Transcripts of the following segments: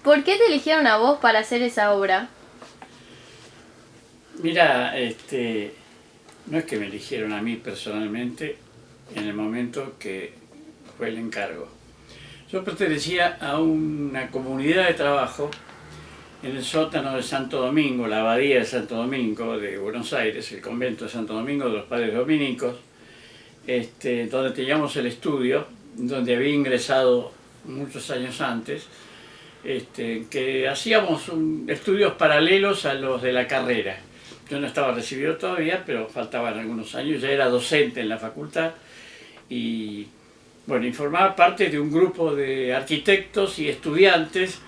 ¿Por qué te eligieron a vos para hacer esa obra? Mira, no es que me eligieron a mí personalmente en el momento que fue el encargo. Yo pertenecía a una comunidad de trabajo en el sótano de Santo Domingo, la abadía de Santo Domingo de Buenos Aires, el convento de Santo Domingo de los Padres Dominicos, donde teníamos el estudio, donde había ingresado muchos años antes, que hacíamos estudios paralelos a los de la carrera. Yo no estaba recibido todavía, pero faltaban algunos años, ya era docente en la facultad y bueno, informaba parte de un grupo de arquitectos y estudiantes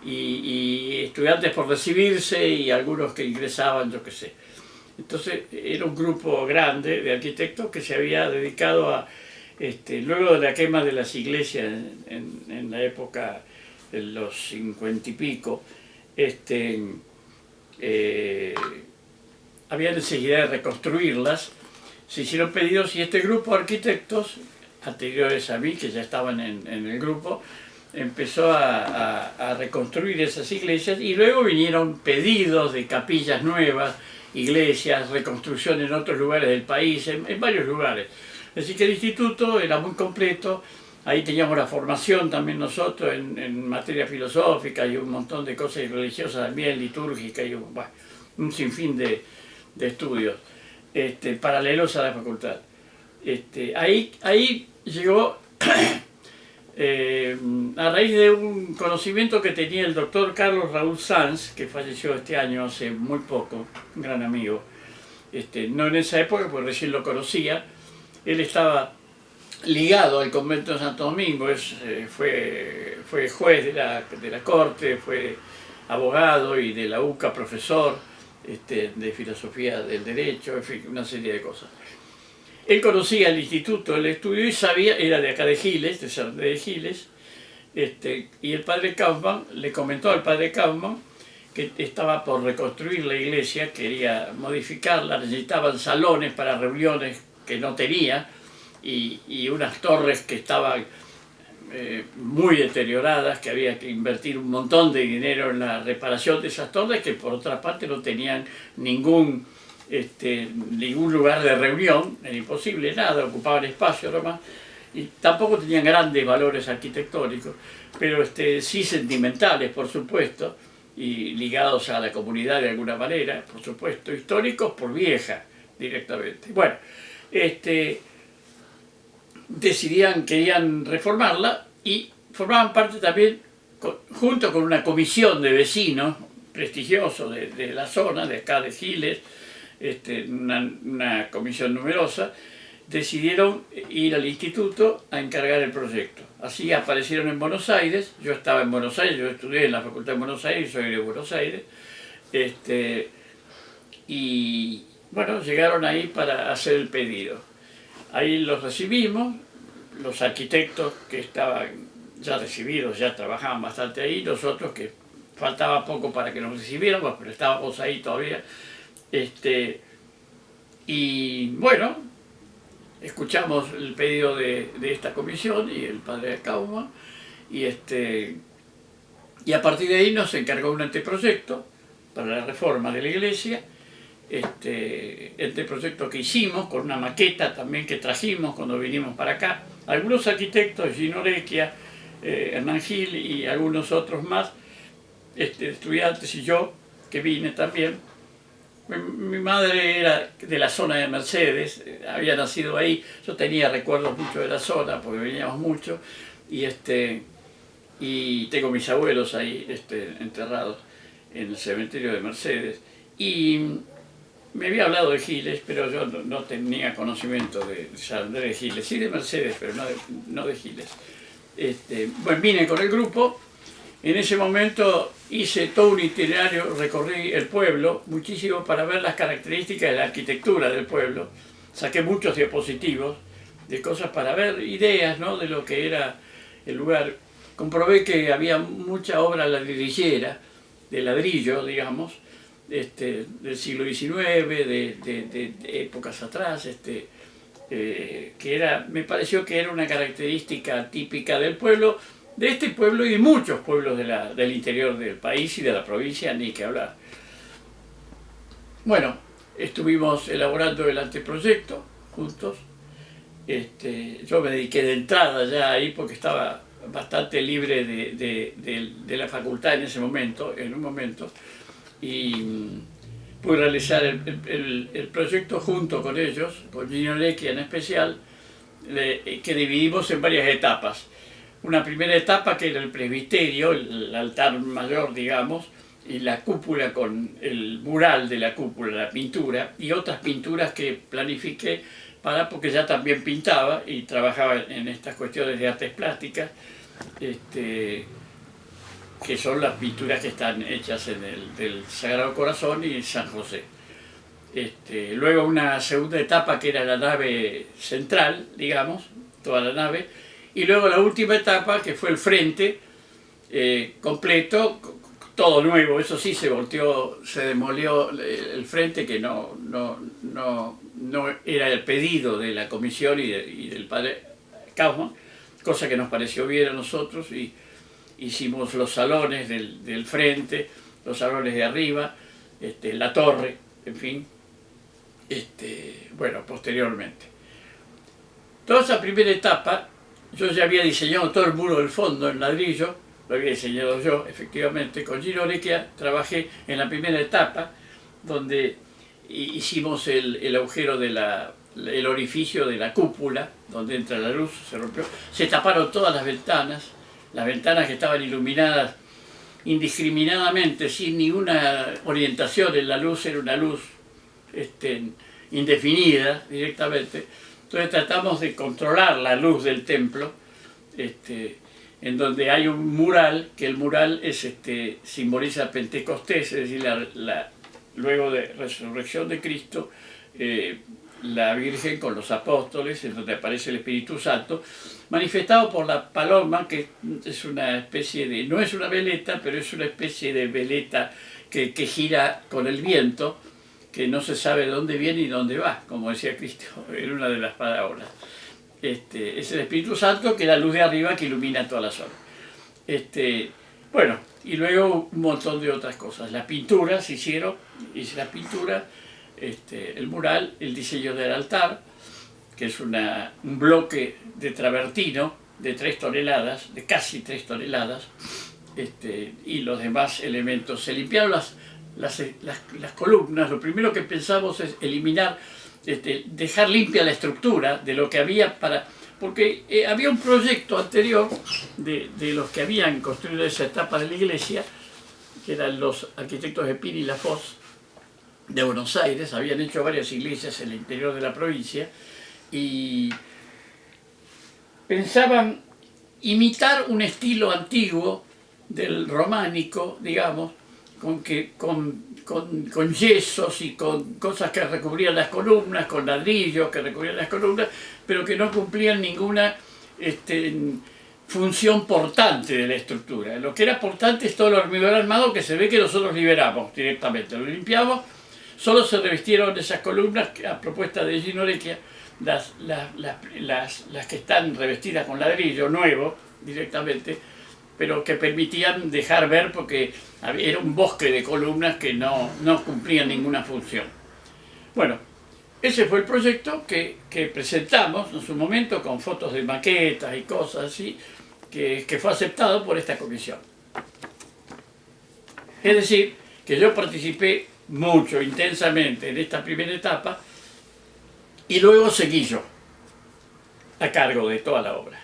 y estudiantes por recibirse y algunos que ingresaban, yo qué sé. Entonces era un grupo grande de arquitectos que se había dedicado a, luego de la quema de las iglesias en la época de los 50 y pico, había necesidad de reconstruirlas, se hicieron pedidos y este grupo de arquitectos, anteriores a mí, que ya estaban en el grupo, empezó a reconstruir esas iglesias y luego vinieron pedidos de capillas nuevas, iglesias, reconstrucción en otros lugares del país, en varios lugares. Así que el instituto era muy completo, ahí teníamos la formación también nosotros en materia filosófica y un montón de cosas religiosas también, litúrgica y un sinfín de estudios paralelos a la facultad. Ahí llegó a raíz de un conocimiento que tenía el doctor Carlos Raúl Sanz, que falleció este año hace muy poco, un gran amigo, no en esa época, porque recién lo conocía. Él estaba ligado al convento de Santo Domingo, fue juez de la corte, fue abogado y de la UCA profesor de filosofía del derecho, en fin, una serie de cosas. Él conocía el instituto, el estudio y sabía, era de acá de Giles, de Giles, y el padre Kaufmann le comentó al padre Kaufmann que estaba por reconstruir la iglesia, quería modificarla, necesitaban salones para reuniones que no tenía y unas torres que estaban muy deterioradas, que había que invertir un montón de dinero en la reparación de esas torres, que por otra parte no tenían ningún lugar de reunión, era imposible, nada, ocupaban espacio nomás, y tampoco tenían grandes valores arquitectónicos, pero sí sentimentales, por supuesto, y ligados a la comunidad de alguna manera, por supuesto, históricos por vieja, directamente. Bueno, querían reformarla y formaban parte también, junto con una comisión de vecinos prestigiosos de la zona, de acá de Giles, una comisión numerosa, decidieron ir al instituto a encargar el proyecto. Así aparecieron en Buenos Aires, yo estaba en Buenos Aires, yo estudié en la Facultad de Buenos Aires, soy de Buenos Aires, y bueno, llegaron ahí para hacer el pedido. Ahí los recibimos, los arquitectos que estaban ya recibidos, ya trabajaban bastante ahí, nosotros que faltaba poco para que nos recibiéramos, pero estábamos ahí todavía. Y bueno, escuchamos el pedido de esta comisión y el padre Kaufmann, y a partir de ahí nos encargó un anteproyecto para la reforma de la iglesia, anteproyecto que hicimos con una maqueta también que trajimos cuando vinimos para acá. Algunos arquitectos, Gino Orecchia, Hernán Gil y algunos otros más, estudiantes y yo, que vine también. Mi madre era de la zona de Mercedes, había nacido ahí, yo tenía recuerdos mucho de la zona porque veníamos mucho, y tengo mis abuelos ahí enterrados en el cementerio de Mercedes. Y me había hablado de Giles, pero yo no tenía conocimiento de San Andrés de Giles, sí de Mercedes, pero no de Giles. Bueno, vine con el grupo. En ese momento hice todo un itinerario, recorrí el pueblo muchísimo para ver las características de la arquitectura del pueblo. Saqué muchos diapositivos de cosas para ver ideas, ¿no?, de lo que era el lugar. Comprobé que había mucha obra ladrillera, de ladrillo, digamos, del siglo XIX, de épocas atrás, me pareció que era una característica típica del pueblo, de este pueblo y de muchos pueblos del interior del país y de la provincia, ni que hablar. Bueno, estuvimos elaborando el anteproyecto juntos. Yo me dediqué de entrada ya ahí porque estaba bastante libre de la facultad en ese momento, y pude realizar el proyecto junto con ellos, con Gino Lecchia en especial, que dividimos en varias etapas. Una primera etapa que era el presbiterio, el altar mayor, digamos, y la cúpula con el mural de la cúpula, la pintura, y otras pinturas que planifiqué porque ya también pintaba y trabajaba en estas cuestiones de artes plásticas, que son las pinturas que están hechas en del Sagrado Corazón y San José. Luego una segunda etapa que era la nave central, digamos, toda la nave, y luego la última etapa que fue el frente completo, todo nuevo. Eso sí, se volteó, se demolió el frente, que no era el pedido de la comisión y del padre Kaufmann, cosa que nos pareció bien a nosotros, y hicimos los salones del frente, los salones de arriba, la torre, en fin, bueno, posteriormente. Toda esa primera etapa, yo ya había diseñado todo el muro del fondo en ladrillo, lo había diseñado yo, efectivamente. Con Gino Lecchia trabajé en la primera etapa, donde hicimos el agujero el orificio de la cúpula, donde entra la luz, se rompió. Se taparon todas las ventanas que estaban iluminadas indiscriminadamente, sin ninguna orientación en la luz, era una luz indefinida directamente. Entonces tratamos de controlar la luz del templo, en donde hay un mural, que el mural simboliza Pentecostés, es decir, luego de resurrección de Cristo, la Virgen con los apóstoles, en donde aparece el Espíritu Santo, manifestado por la paloma, que es una especie de, no es una veleta, pero es una especie de veleta que gira con el viento, que no se sabe dónde viene y dónde va, como decía Cristo en una de las parábolas. Es el Espíritu Santo, que es la luz de arriba que ilumina toda la zona. Bueno, y luego un montón de otras cosas. Las pinturas se hicieron, hice la pintura, el mural, el diseño del altar, que es un bloque de travertino de 3 toneladas, de casi 3 toneladas, y los demás elementos. Se limpiaron las columnas. Lo primero que pensamos es eliminar, dejar limpia la estructura de lo que había, porque había un proyecto anterior de los que habían construido esa etapa de la iglesia, que eran los arquitectos de Pini y Lafosse de Buenos Aires. Habían hecho varias iglesias en el interior de la provincia y pensaban imitar un estilo antiguo del románico, digamos, con yesos y con cosas que recubrían las columnas, con ladrillos que recubrían las columnas, pero que no cumplían ninguna función portante de la estructura. Lo que era portante es todo el hormigón armado, que se ve que nosotros liberamos directamente, lo limpiamos. Solo se revistieron esas columnas a propuesta de Gino Lecchia, las que están revestidas con ladrillo nuevo directamente, pero que permitían dejar ver, porque era un bosque de columnas que no cumplían ninguna función. Bueno, ese fue el proyecto que presentamos en su momento, con fotos de maquetas y cosas así, que fue aceptado por esta comisión. Es decir, que yo participé mucho, intensamente, en esta primera etapa, y luego seguí yo a cargo de toda la obra.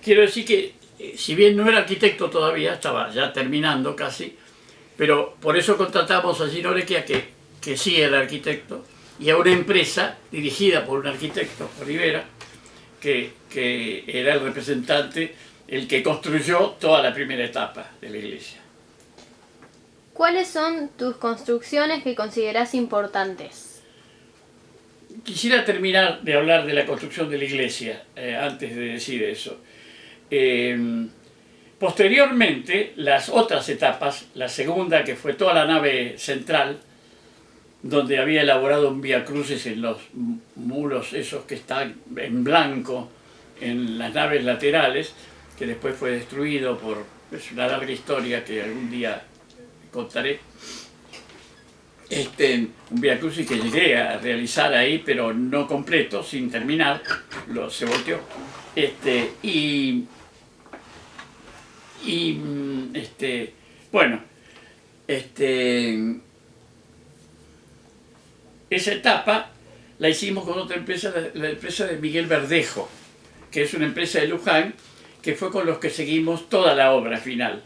Quiero decir que, si bien no era arquitecto todavía, estaba ya terminando casi, pero por eso contratamos a Gino Lecchia, que sí era arquitecto, y a una empresa dirigida por un arquitecto, Rivera, que era el representante, el que construyó toda la primera etapa de la iglesia. ¿Cuáles son tus construcciones que consideras importantes? Quisiera terminar de hablar de la construcción de la iglesia, antes de decir eso. Posteriormente, las otras etapas, la segunda, que fue toda la nave central, donde había elaborado un vía crucis en los muros esos que están en blanco en las naves laterales, que después fue destruido por... Es una larga historia que algún día contaré. Un Vía Crucis que llegué a realizar ahí, pero no completo, sin terminar, se volteó. Bueno, esa etapa la hicimos con otra empresa, la empresa de Miguel Verdejo, que es una empresa de Luján, que fue con los que seguimos toda la obra final.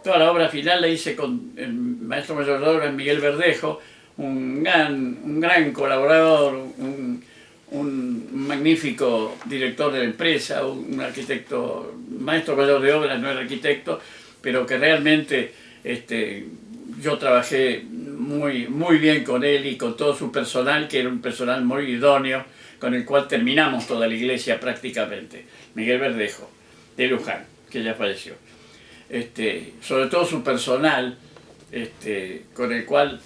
Toda la obra final la hice con el maestro mayor de obra Miguel Verdejo, un gran colaborador, un magnífico director de la empresa, un arquitecto, maestro mayor de obra, no era arquitecto, pero que realmente yo trabajé muy bien con él y con todo su personal, que era un personal muy idóneo, con el cual terminamos toda la iglesia prácticamente. Miguel Verdejo, de Luján, que ya falleció. Sobre todo su personal, con el cual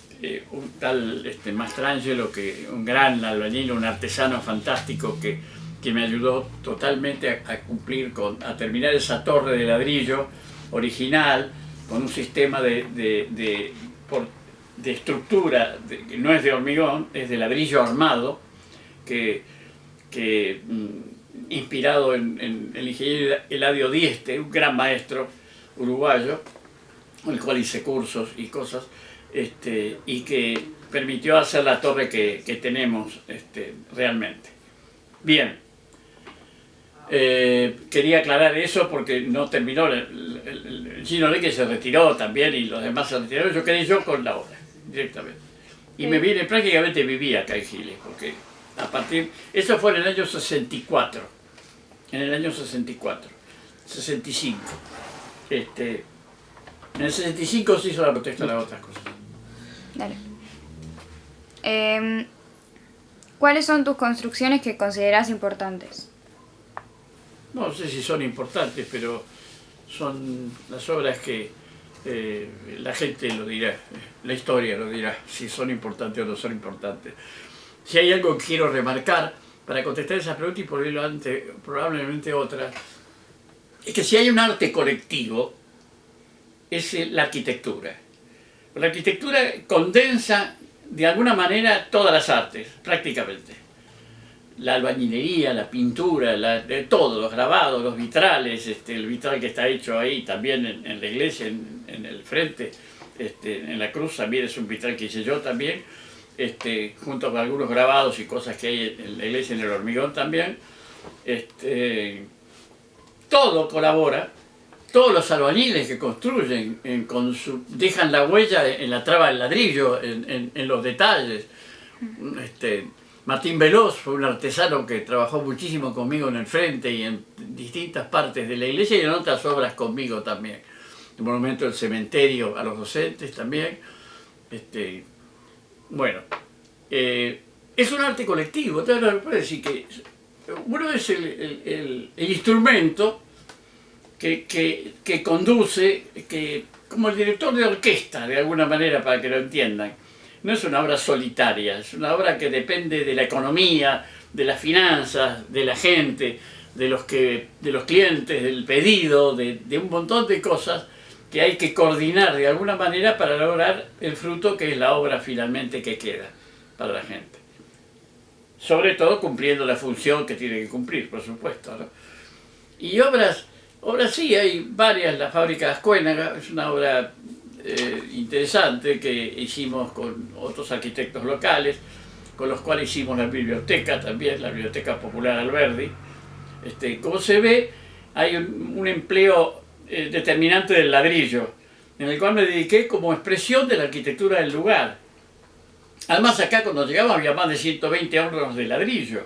un tal Mastrangelo, un gran albañil, un artesano fantástico que me ayudó totalmente a cumplir, a terminar esa torre de ladrillo original, con un sistema de estructura, que no es de hormigón, es de ladrillo armado, inspirado en el ingeniero Eladio Dieste, un gran maestro uruguayo, con el cual hice cursos y cosas, y que permitió hacer la torre que tenemos realmente. Bien, quería aclarar eso porque no terminó, el Gino Leque se retiró también y los demás se retiraron, yo quedé yo con la obra directamente. Y me vine, prácticamente vivía acá en Giles, porque eso fue en el año 64, en el año 65. En el 65 se hizo la protesta de las otras cosas. Dale. ¿Cuáles son tus construcciones que consideras importantes? No sé si son importantes, pero son las obras que la gente lo dirá, la historia lo dirá, si son importantes o no son importantes. Si hay algo que quiero remarcar, para contestar esa pregunta y probablemente otra, es que si hay un arte colectivo, es la arquitectura. La arquitectura condensa de alguna manera todas las artes, prácticamente. La albañilería, la pintura, de todo, los grabados, los vitrales, el vitral que está hecho ahí también en la iglesia, en el frente, en la cruz también es un vitral que hice yo también, junto con algunos grabados y cosas que hay en la iglesia, en el hormigón también. Todo colabora. Todos los albañiles que construyen dejan la huella en la traba del ladrillo, en los detalles. Martín Veloz fue un artesano que trabajó muchísimo conmigo en el frente y en distintas partes de la iglesia y en otras obras conmigo también. El monumento del cementerio a los docentes también. Bueno, es un arte colectivo. Entonces, puede decir que uno es el instrumento que conduce, como el director de orquesta, de alguna manera, para que lo entiendan. No es una obra solitaria, es una obra que depende de la economía, de las finanzas, de la gente, de los clientes, del pedido, de un montón de cosas que hay que coordinar de alguna manera para lograr el fruto que es la obra finalmente que queda para la gente. Sobre todo cumpliendo la función que tiene que cumplir, por supuesto, ¿no? Y obras sí, hay varias. La fábrica de Ascuénaga es una obra interesante que hicimos con otros arquitectos locales, con los cuales hicimos la biblioteca también, la Biblioteca Popular Alberdi. Como se ve, hay un empleo determinante del ladrillo, en el cual me dediqué como expresión de la arquitectura del lugar. Además, acá cuando llegamos había más de 120 hornos de ladrillo,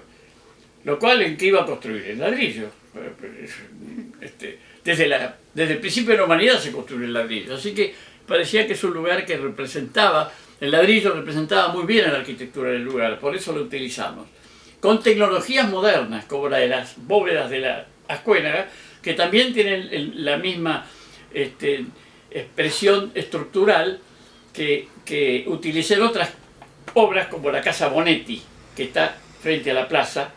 lo cual, ¿en qué iba a construir? El ladrillo. Desde el principio de la humanidad se construyó el ladrillo, así que parecía que es un lugar que el ladrillo representaba muy bien a la arquitectura del lugar, por eso lo utilizamos. Con tecnologías modernas, como la de las bóvedas de la Ascuénaga, que también tienen la misma expresión estructural que utilicé en otras obras, como la Casa Bonetti, que está frente a la plaza,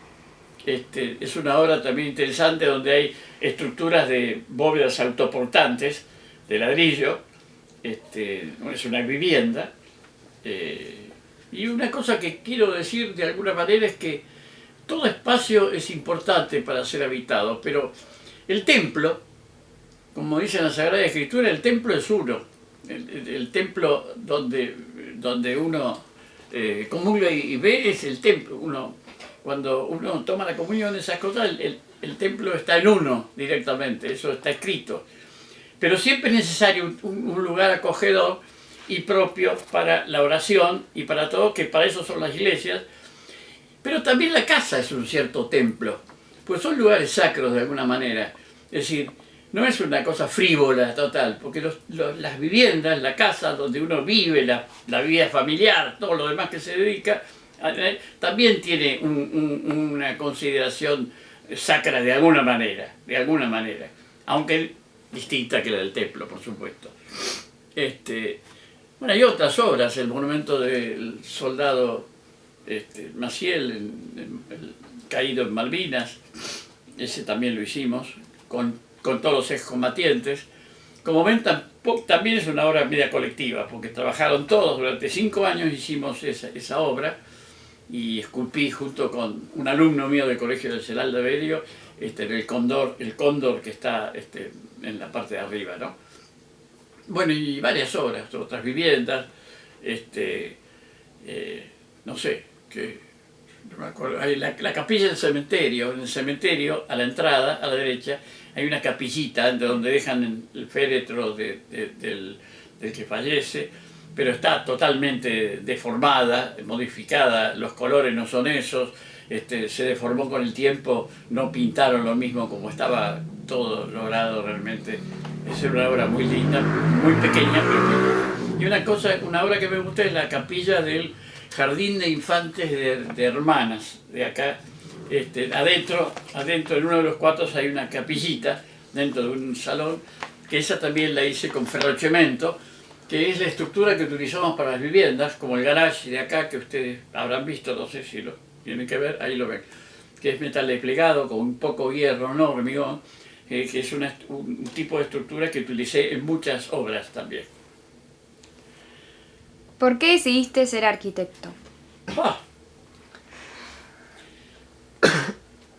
Es una obra también interesante donde hay estructuras de bóvedas autoportantes de ladrillo. Es una vivienda. Y una cosa que quiero decir de alguna manera es que todo espacio es importante para ser habitado, pero el templo, como dice la Sagrada Escritura, el templo es uno. El templo donde uno comulga y ve es el templo. Cuando uno toma la comunión, esas cosas, el templo está en uno directamente, eso está escrito. Pero siempre es necesario un lugar acogedor y propio para la oración y para todo, que para eso son las iglesias. Pero también la casa es un cierto templo, pues son lugares sacros de alguna manera. Es decir, no es una cosa frívola total, porque las viviendas, la casa donde uno vive, la vida familiar, todo lo demás que se dedica, también tiene una consideración sacra de alguna manera, aunque distinta que la del templo, por supuesto. Bueno, hay otras obras, el monumento del soldado Maciel, el caído en Malvinas, ese también lo hicimos, con todos los excombatientes. Como ven, también es una obra media colectiva, porque trabajaron todos, durante 5 años hicimos esa obra, y esculpí junto con un alumno mío del Colegio del Celal de Berio, el cóndor que está en la parte de arriba, ¿no? Bueno, y varias obras, otras viviendas, no sé, no me acuerdo, hay la capilla del cementerio. En el cementerio, a la entrada, a la derecha, hay una capillita donde dejan el féretro del que fallece, pero está totalmente deformada, modificada, los colores no son esos, se deformó con el tiempo, no pintaron lo mismo como estaba todo logrado realmente. Es una obra muy linda, muy pequeña, pero y una obra que me gusta es la capilla del Jardín de Infantes de Hermanas, de acá. Adentro en uno de los cuartos hay una capillita, dentro de un salón, que esa también la hice con ferrocemento, que es la estructura que utilizamos para las viviendas, como el garage de acá, que ustedes habrán visto, no sé si lo tienen que ver, ahí lo ven, que es metal desplegado con un poco hierro, no hormigón, que es un tipo de estructura que utilicé en muchas obras también. ¿Por qué decidiste ser arquitecto?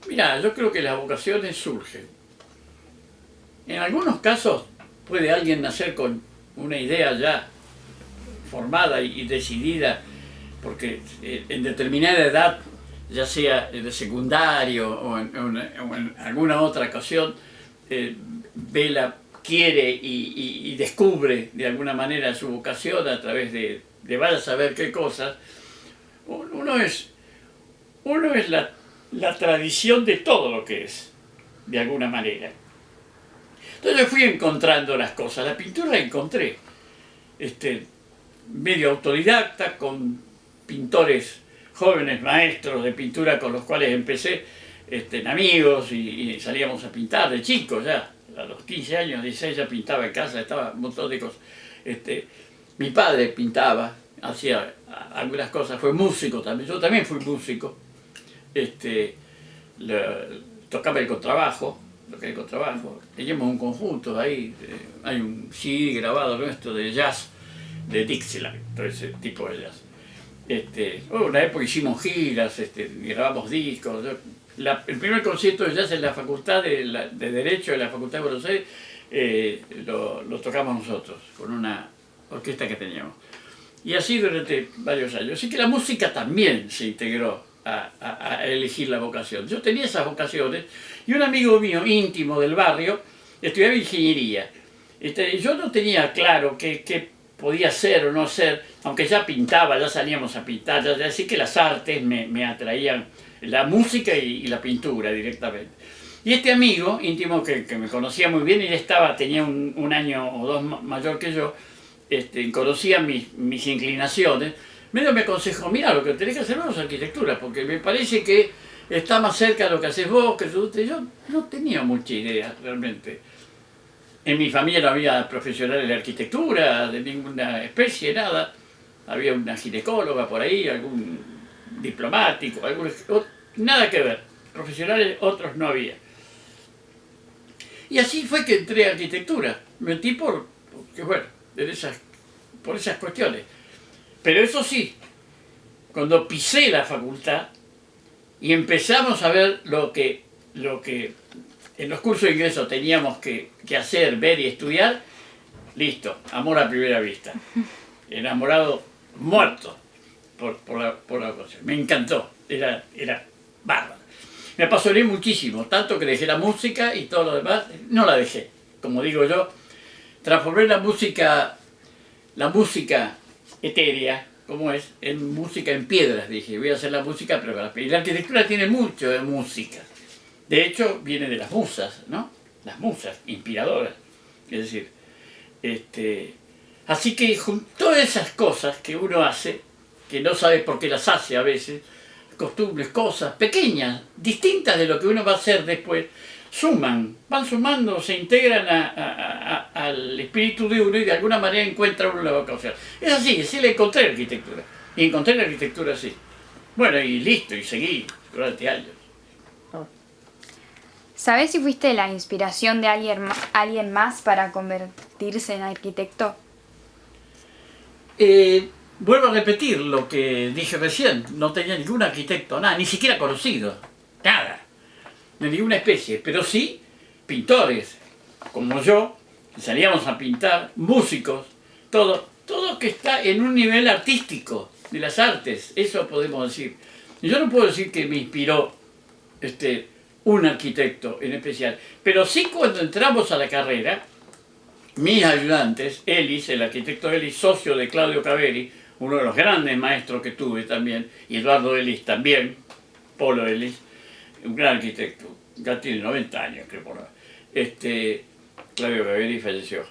Mira, yo creo que las vocaciones surgen. En algunos casos puede alguien nacer con una idea ya formada y decidida, porque en determinada edad, ya sea en el secundario o en alguna otra ocasión, quiere y descubre de alguna manera su vocación a través de vaya a saber qué cosas. Uno es la tradición de todo lo que es, de alguna manera. Entonces yo fui encontrando las cosas. La pintura la encontré medio autodidacta, con pintores jóvenes, maestros de pintura con los cuales empecé, amigos, y salíamos a pintar de chicos ya. A los 15 años, 16 ya pintaba en casa, estaba un montón de cosas. Mi padre pintaba, hacía algunas cosas, fue músico también, yo también fui músico. Tocaba el contrabajo, teníamos un conjunto ahí, hay un CD grabado nuestro de jazz, de Dixieland, todo ese tipo de jazz. Una época hicimos giras, grabamos discos. El primer concierto de jazz en la Facultad de Derecho de la Facultad de Buenos Aires lo tocamos nosotros, con una orquesta que teníamos. Y así durante varios años. Así que la música también se integró a elegir la vocación. Yo tenía esas vocaciones y un amigo mío íntimo del barrio estudiaba ingeniería. Yo no tenía claro qué podía ser o no ser, aunque ya pintaba, ya salíamos a pintar, así que las artes me atraían, la música y la pintura directamente. Y este amigo íntimo que me conocía muy bien, él tenía un año o dos mayor que yo, conocía mis inclinaciones, medio me aconsejó: mira, lo que tenés que hacer es arquitectura, porque me parece que está más cerca de lo que haces vos, que yo no tenía mucha idea realmente. En mi familia no había profesionales de arquitectura, de ninguna especie, nada. Había una ginecóloga por ahí, algún diplomático, nada que ver. profesionales, otros no había. Y así fue que entré a arquitectura. Me metí porque, bueno, por esas cuestiones. Pero eso sí, cuando pisé la facultad y empezamos a ver lo que en los cursos de ingreso teníamos que hacer, ver y estudiar, listo, amor a primera vista. Enamorado, muerto por la cosa. Me encantó, era bárbaro. Me apasioné muchísimo, tanto que dejé la música y todo lo demás, no la dejé. Como digo yo, transformé la música etérea, como es, en música en piedras. Dije, voy a hacer la música, pero con las piedras. Y la arquitectura tiene mucho de música. De hecho, viene de las musas, ¿no? Las musas, inspiradoras. Es decir, así que todas esas cosas que uno hace, que no sabe por qué las hace a veces, costumbres, cosas pequeñas, distintas de lo que uno va a hacer después, van sumando, se integran al espíritu de uno y de alguna manera encuentra uno la vocación. Es así, sí le encontré arquitectura. Y encontré la arquitectura así. Bueno, y listo, y seguí durante años. ¿Sabes si fuiste la inspiración de alguien más para convertirse en arquitecto? Vuelvo a repetir lo que dije recién, no tenía ningún arquitecto, nada, ni siquiera conocido, nada, de ninguna especie, pero sí pintores, como yo, que salíamos a pintar, músicos, todo que está en un nivel artístico de las artes, eso podemos decir. Y yo no puedo decir que me inspiró un arquitecto en especial, pero sí cuando entramos a la carrera, mis ayudantes, Elis, el arquitecto Elis, socio de Claudio Caveri, uno de los grandes maestros que tuve también, y Eduardo Elis también, Polo Elis, un gran arquitecto, ya tiene 90 años, creo por ahora. Claudio Caveri falleció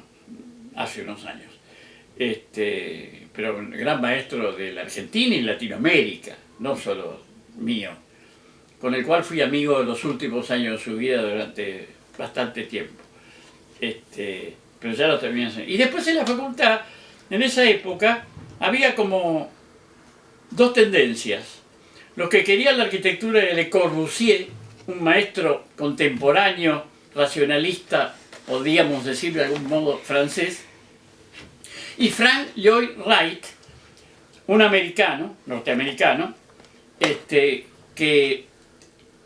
hace unos años. Pero un gran maestro de la Argentina y Latinoamérica, no solo mío, con el cual fui amigo de los últimos años de su vida durante bastante tiempo. Pero ya lo terminé. Y después en la facultad, en esa época, había como dos tendencias. Los que querían la arquitectura de Le Corbusier, un maestro contemporáneo, racionalista, podríamos decir de algún modo francés, y Frank Lloyd Wright, un norteamericano, que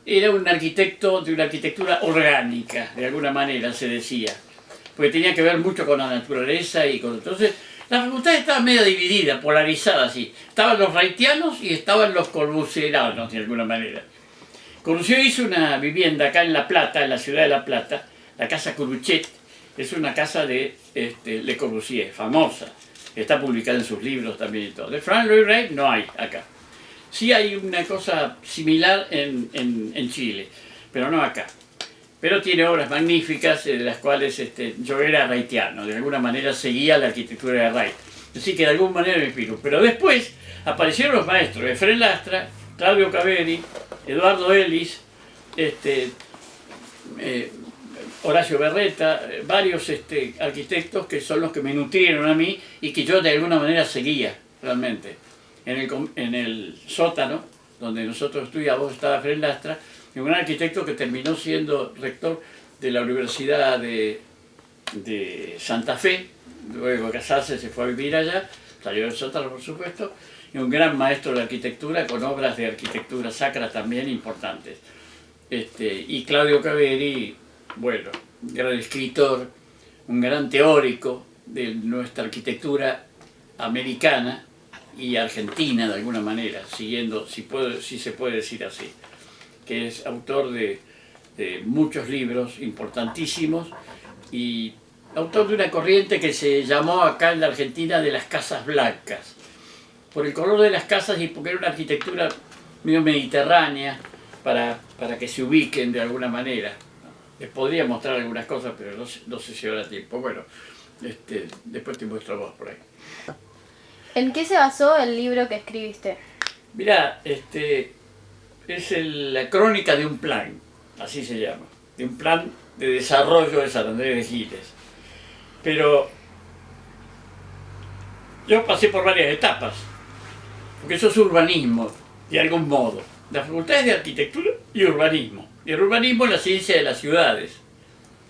era un arquitecto de una arquitectura orgánica, de alguna manera se decía, porque tenía que ver mucho con la naturaleza y con... Entonces, la facultad estaba medio dividida, polarizada así. Estaban los wrightianos y estaban los corbusieranos, de alguna manera. Corbusier hizo una vivienda acá en La Plata, en la ciudad de La Plata, la Casa Curuchet, es una casa de Le Corbusier, famosa. Está publicada en sus libros también y todo. De Frank Lloyd Wright no hay acá. Sí hay una cosa similar en Chile, pero no acá. Pero tiene obras magníficas de las cuales yo era wrightiano, de alguna manera seguía la arquitectura de Wright. Así que de alguna manera me inspiró. Pero después aparecieron los maestros, Efrén Lastra, Claudio Caveri, Eduardo Elis, Horacio Berreta, varios arquitectos que son los que me nutrieron a mí y que yo de alguna manera seguía realmente. En el sótano, donde nosotros estudiábamos, estaba Efrén Lastra, un gran arquitecto que terminó siendo rector de la Universidad de Santa Fe, luego de casarse se fue a vivir allá, salió del sótano por supuesto, y un gran maestro de arquitectura con obras de arquitectura sacra también importantes. Y Claudio Caveri, bueno, un gran escritor, un gran teórico de nuestra arquitectura americana y argentina de alguna manera, siguiendo, si se puede decir así, que es autor de muchos libros importantísimos y autor de una corriente que se llamó acá en la Argentina de las casas blancas, por el color de las casas y porque era una arquitectura medio mediterránea para que se ubiquen de alguna manera. Les podría mostrar algunas cosas, pero no sé si habrá tiempo. Bueno, después te muestro a vos por ahí. ¿En qué se basó el libro que escribiste? Mirá, es la crónica de un plan, así se llama, de un plan de desarrollo de San Andrés de Giles. Pero yo pasé por varias etapas, porque eso es urbanismo, de algún modo. Las facultades de arquitectura y urbanismo. Y el urbanismo es la ciencia de las ciudades.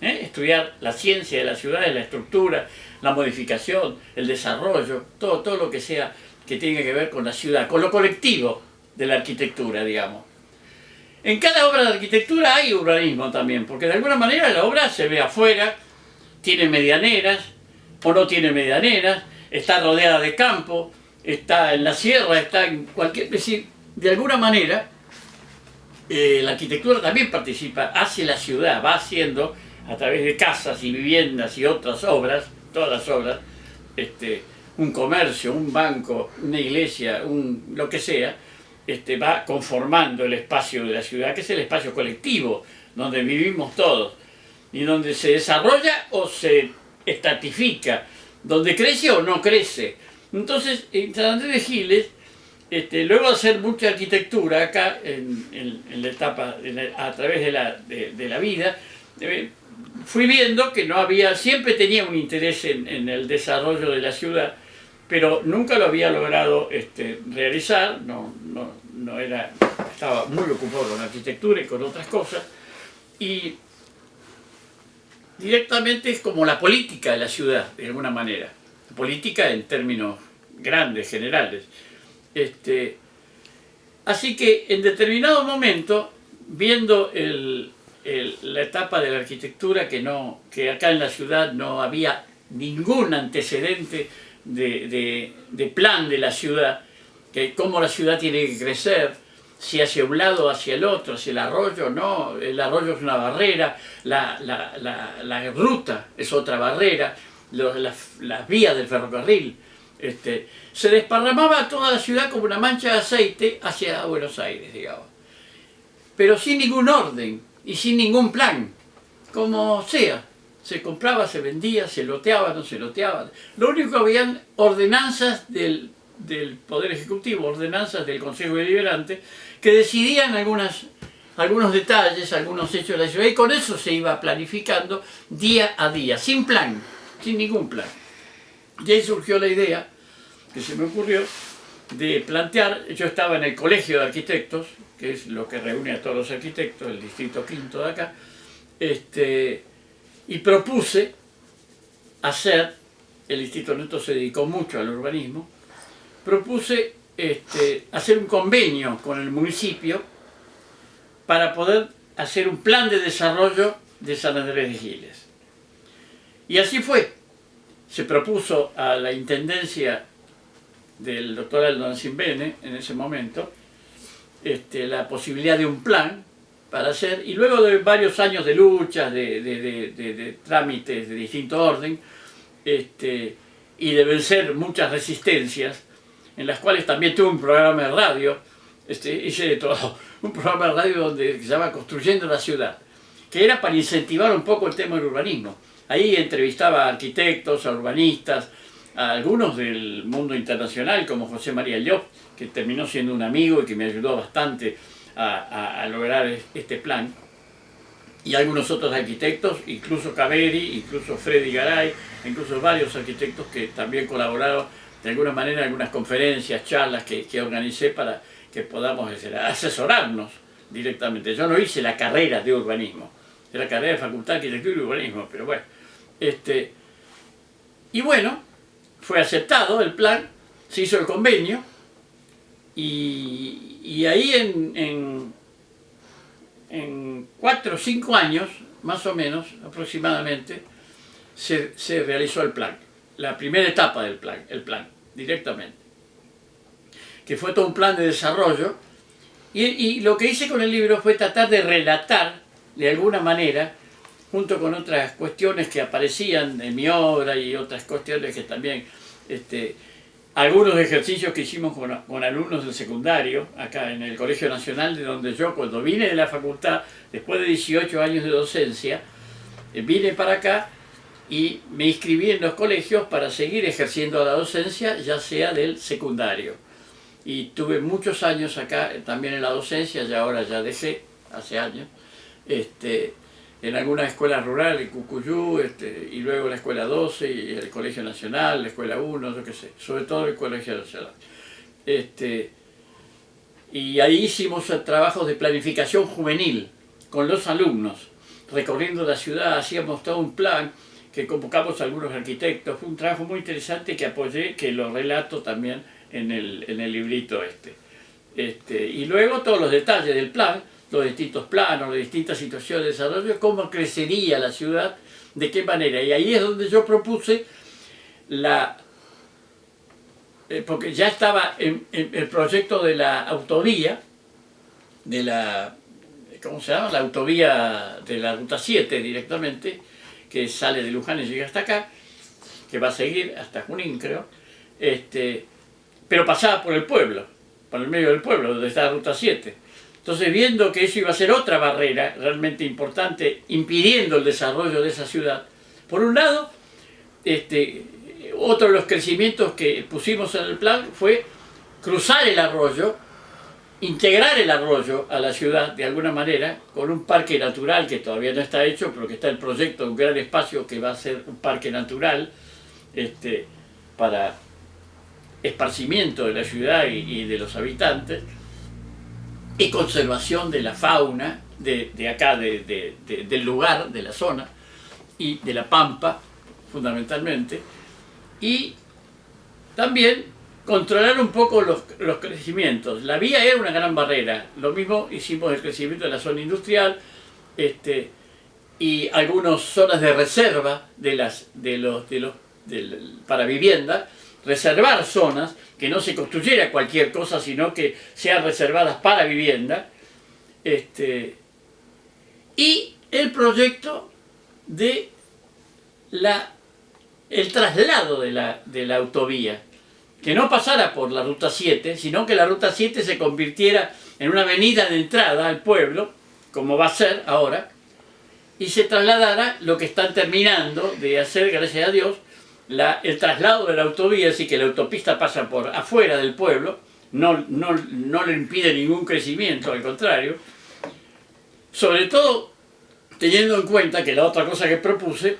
Estudiar la ciencia de las ciudades, la estructura, la modificación, el desarrollo, todo lo que sea que tenga que ver con la ciudad, con lo colectivo de la arquitectura, digamos. En cada obra de arquitectura hay urbanismo también, porque de alguna manera la obra se ve afuera, tiene medianeras o no tiene medianeras, está rodeada de campo, está en la sierra, está en cualquier... Es decir, de alguna manera la arquitectura también participa, hace la ciudad, va haciendo a través de casas y viviendas y otras obras, todas las obras, un comercio, un banco, una iglesia, lo que sea, va conformando el espacio de la ciudad, que es el espacio colectivo, donde vivimos todos, y donde se desarrolla o se estratifica, donde crece o no crece. Entonces, en San Andrés de Giles, luego de hacer mucha arquitectura acá, en la etapa, a través de la vida, fui viendo que no había, siempre tenía un interés en el desarrollo de la ciudad, pero nunca lo había logrado realizar, no era, estaba muy ocupado con la arquitectura y con otras cosas, y directamente es como la política de la ciudad, de alguna manera, política en términos grandes, generales. Así que en determinado momento, viendo la etapa de la arquitectura, que acá en la ciudad no había ningún antecedente de plan de la ciudad, que cómo la ciudad tiene que crecer, si hacia un lado o hacia el otro, si el arroyo no, el arroyo es una barrera, la ruta es otra barrera, las vías del ferrocarril. Se desparramaba toda la ciudad como una mancha de aceite hacia Buenos Aires, digamos. Pero sin ningún orden y sin ningún plan, como sea. Se compraba, se vendía, se loteaba, no se loteaba. Lo único que habían ordenanzas del Poder Ejecutivo, ordenanzas del Consejo Deliberante, que decidían algunos detalles, algunos hechos de la ciudad, y con eso se iba planificando día a día, sin plan, sin ningún plan. Y ahí surgió la idea, que se me ocurrió, de plantear, yo estaba en el Colegio de Arquitectos, que es lo que reúne a todos los arquitectos, el distrito quinto de acá, y propuse hacer, el Instituto Neto se dedicó mucho al urbanismo, propuse hacer un convenio con el municipio para poder hacer un plan de desarrollo de San Andrés de Giles. Y así fue. Se propuso a la intendencia del doctor Aldo Ancimbene en ese momento la posibilidad de un plan para hacer, y luego de varios años de luchas, de trámites de distinto orden, y de vencer muchas resistencias, en las cuales también tuve un programa de radio, hice de todo, un programa de radio donde se llama Construyendo la Ciudad, que era para incentivar un poco el tema del urbanismo. Ahí entrevistaba a arquitectos, a urbanistas, a algunos del mundo internacional, como José María Llop, que terminó siendo un amigo y que me ayudó bastante a lograr este plan, y algunos otros arquitectos, incluso Caveri, incluso Freddy Garay, incluso varios arquitectos que también colaboraron de alguna manera en algunas conferencias, charlas que organicé para que podamos asesorarnos directamente. Yo no hice la carrera de urbanismo, era la carrera de Facultad de Arquitectura y Urbanismo, pero bueno. Y bueno, fue aceptado el plan, se hizo el convenio, y ahí en 4 o 5 años, más o menos, aproximadamente, se realizó el plan, la primera etapa del plan, el plan, directamente, que fue todo un plan de desarrollo, y lo que hice con el libro fue tratar de relatar, de alguna manera, junto con otras cuestiones que aparecían en mi obra y otras cuestiones que también, algunos ejercicios que hicimos con alumnos del secundario, acá en el Colegio Nacional, de donde yo, cuando vine de la facultad, después de 18 años de docencia, vine para acá y me inscribí en los colegios para seguir ejerciendo la docencia, ya sea del secundario. Y tuve muchos años acá también en la docencia, ya ahora ya dejé, hace años, en algunas escuelas rurales, en Cucuyú, y luego la Escuela 12, y el Colegio Nacional, la Escuela 1, yo qué sé, sobre todo el Colegio Nacional. Y ahí hicimos trabajos de planificación juvenil con los alumnos, recorriendo la ciudad, hacíamos todo un plan que convocamos a algunos arquitectos. Fue un trabajo muy interesante que apoyé, que lo relato también en el librito y luego todos los detalles del plan, los distintos planos, las distintas situaciones de desarrollo, cómo crecería la ciudad, de qué manera. Y ahí es donde yo propuse porque ya estaba en el proyecto de la autovía, ¿cómo se llama? La autovía de la Ruta 7 directamente, que sale de Luján y llega hasta acá, que va a seguir hasta Junín, creo, pero pasaba por el pueblo, por el medio del pueblo, donde está la Ruta 7. Entonces, viendo que eso iba a ser otra barrera realmente importante, impidiendo el desarrollo de esa ciudad, por un lado, otro de los crecimientos que pusimos en el plan fue cruzar el arroyo, integrar el arroyo a la ciudad de alguna manera, con un parque natural que todavía no está hecho, pero que está el proyecto de un gran espacio que va a ser un parque natural para esparcimiento de la ciudad y de los habitantes, y conservación de la fauna de acá, del lugar, de la zona, y de la pampa, fundamentalmente, y también controlar un poco los crecimientos. La vía era una gran barrera, lo mismo hicimos el crecimiento de la zona industrial, y algunas zonas de reserva para vivienda, reservar zonas, que no se construyera cualquier cosa, sino que sean reservadas para vivienda, y el proyecto de el traslado de la autovía, que no pasara por la Ruta 7, sino que la Ruta 7 se convirtiera en una avenida de entrada al pueblo, como va a ser ahora, y se trasladara lo que están terminando de hacer, gracias a Dios, el traslado de la autovía, así que la autopista pasa por afuera del pueblo, no le impide ningún crecimiento, al contrario, sobre todo teniendo en cuenta que la otra cosa que propuse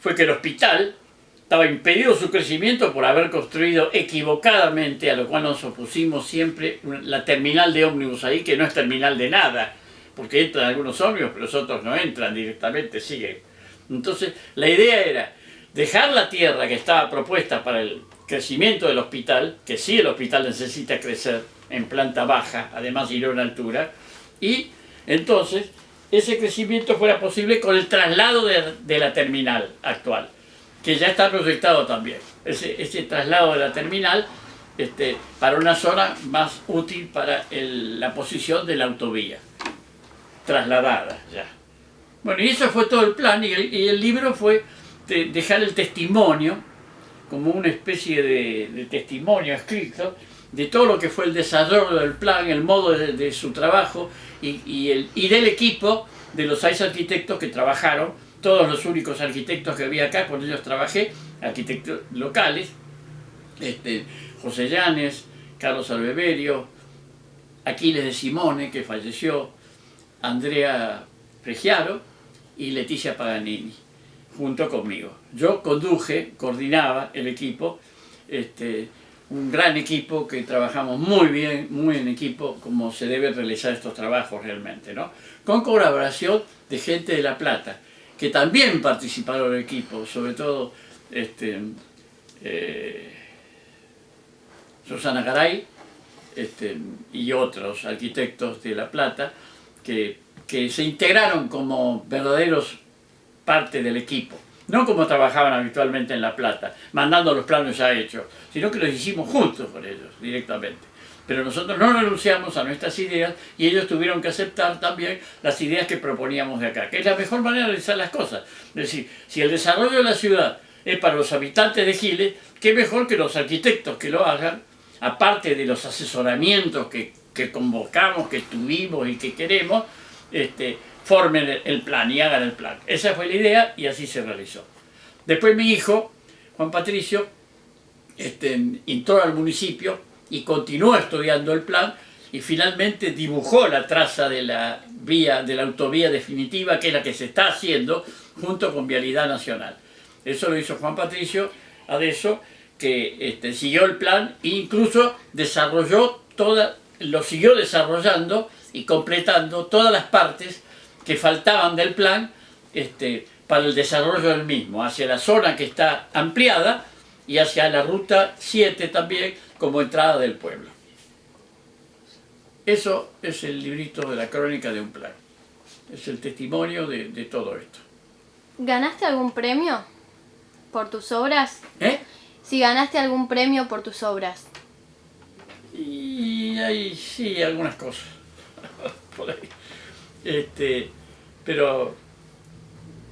fue que el hospital estaba impedido su crecimiento por haber construido equivocadamente, a lo cual nos opusimos siempre, la terminal de ómnibus ahí, que no es terminal de nada, porque entran algunos ómnibus, pero los otros no entran directamente, siguen. Entonces, la idea era dejar la tierra que estaba propuesta para el crecimiento del hospital, que sí el hospital necesita crecer en planta baja, además ir a una altura, y entonces ese crecimiento fuera posible con el traslado de la terminal actual, que ya está proyectado también. Ese traslado de la terminal para una zona más útil para la posición de la autovía, trasladada ya. Bueno, y eso fue todo el plan, y el libro fue dejar el testimonio, como una especie de testimonio escrito, de todo lo que fue el desarrollo del plan, el modo de su trabajo, y del equipo de los 6 arquitectos que trabajaron, todos los únicos arquitectos que había acá, con ellos trabajé, arquitectos locales, José Llanes, Carlos Albeverio, Aquiles de Simone, que falleció, Andrea Pregiaro y Leticia Paganini, junto conmigo. Yo coordinaba el equipo, un gran equipo que trabajamos muy bien, muy en equipo, como se debe realizar estos trabajos realmente, ¿no? Con colaboración de gente de La Plata, que también participaron en el equipo, sobre todo Susana Garay y otros arquitectos de La Plata que se integraron como verdaderos parte del equipo, no como trabajaban habitualmente en La Plata, mandando los planos ya hechos, sino que los hicimos juntos con ellos directamente. Pero nosotros no renunciamos a nuestras ideas y ellos tuvieron que aceptar también las ideas que proponíamos de acá, que es la mejor manera de realizar las cosas. Es decir, si el desarrollo de la ciudad es para los habitantes de Giles, qué mejor que los arquitectos que lo hagan, aparte de los asesoramientos que convocamos, que tuvimos y que queremos, formen el plan y hagan el plan. Esa fue la idea y así se realizó. Después mi hijo, Juan Patricio, entró al municipio y continuó estudiando el plan y finalmente dibujó la traza de la autovía definitiva, que es la que se está haciendo junto con Vialidad Nacional. Eso lo hizo Juan Patricio Adeso, que siguió el plan e incluso desarrolló toda lo siguió desarrollando y completando todas las partes que faltaban del plan para el desarrollo del mismo, hacia la zona que está ampliada y hacia la ruta 7 también como entrada del pueblo. Eso es el librito de la crónica de un plan. Es el testimonio de todo esto. ¿Ganaste algún premio por tus obras? Si ganaste algún premio por tus obras. Y hay, sí, algunas cosas por ahí. Pero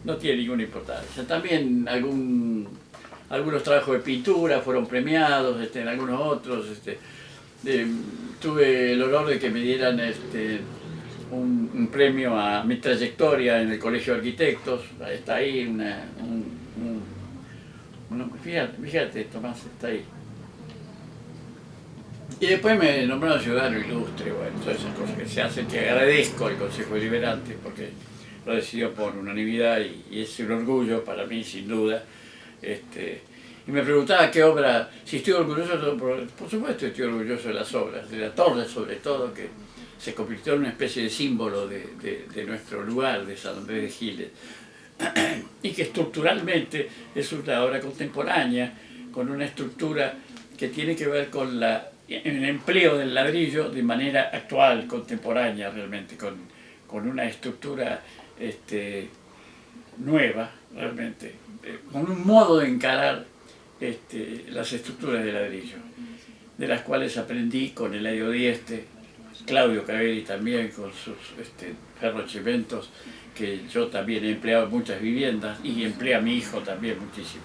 no tiene ninguna importancia. También algunos trabajos de pintura fueron premiados, en algunos otros. Tuve el honor de que me dieran un premio a mi trayectoria en el Colegio de Arquitectos. Está ahí fíjate, Tomás, está ahí. Y después me nombraron ciudadano ilustre, bueno, todas esas cosas que se hacen, que agradezco al Consejo Deliberante porque lo decidió por unanimidad y es un orgullo para mí, sin duda. Y me preguntaba qué obra, si estoy orgulloso, por supuesto estoy orgulloso de las obras, de la torre sobre todo, que se convirtió en una especie de símbolo de nuestro lugar, de San Andrés de Giles, y que estructuralmente es una obra contemporánea, con una estructura que tiene que ver con el empleo del ladrillo de manera actual, contemporánea realmente, con una estructura nueva, realmente, con un modo de encarar las estructuras de ladrillo, de las cuales aprendí con Eladio Dieste, Claudio Cavelli también con sus ferrochimentos, que yo también he empleado en muchas viviendas y empleé a mi hijo también muchísimo.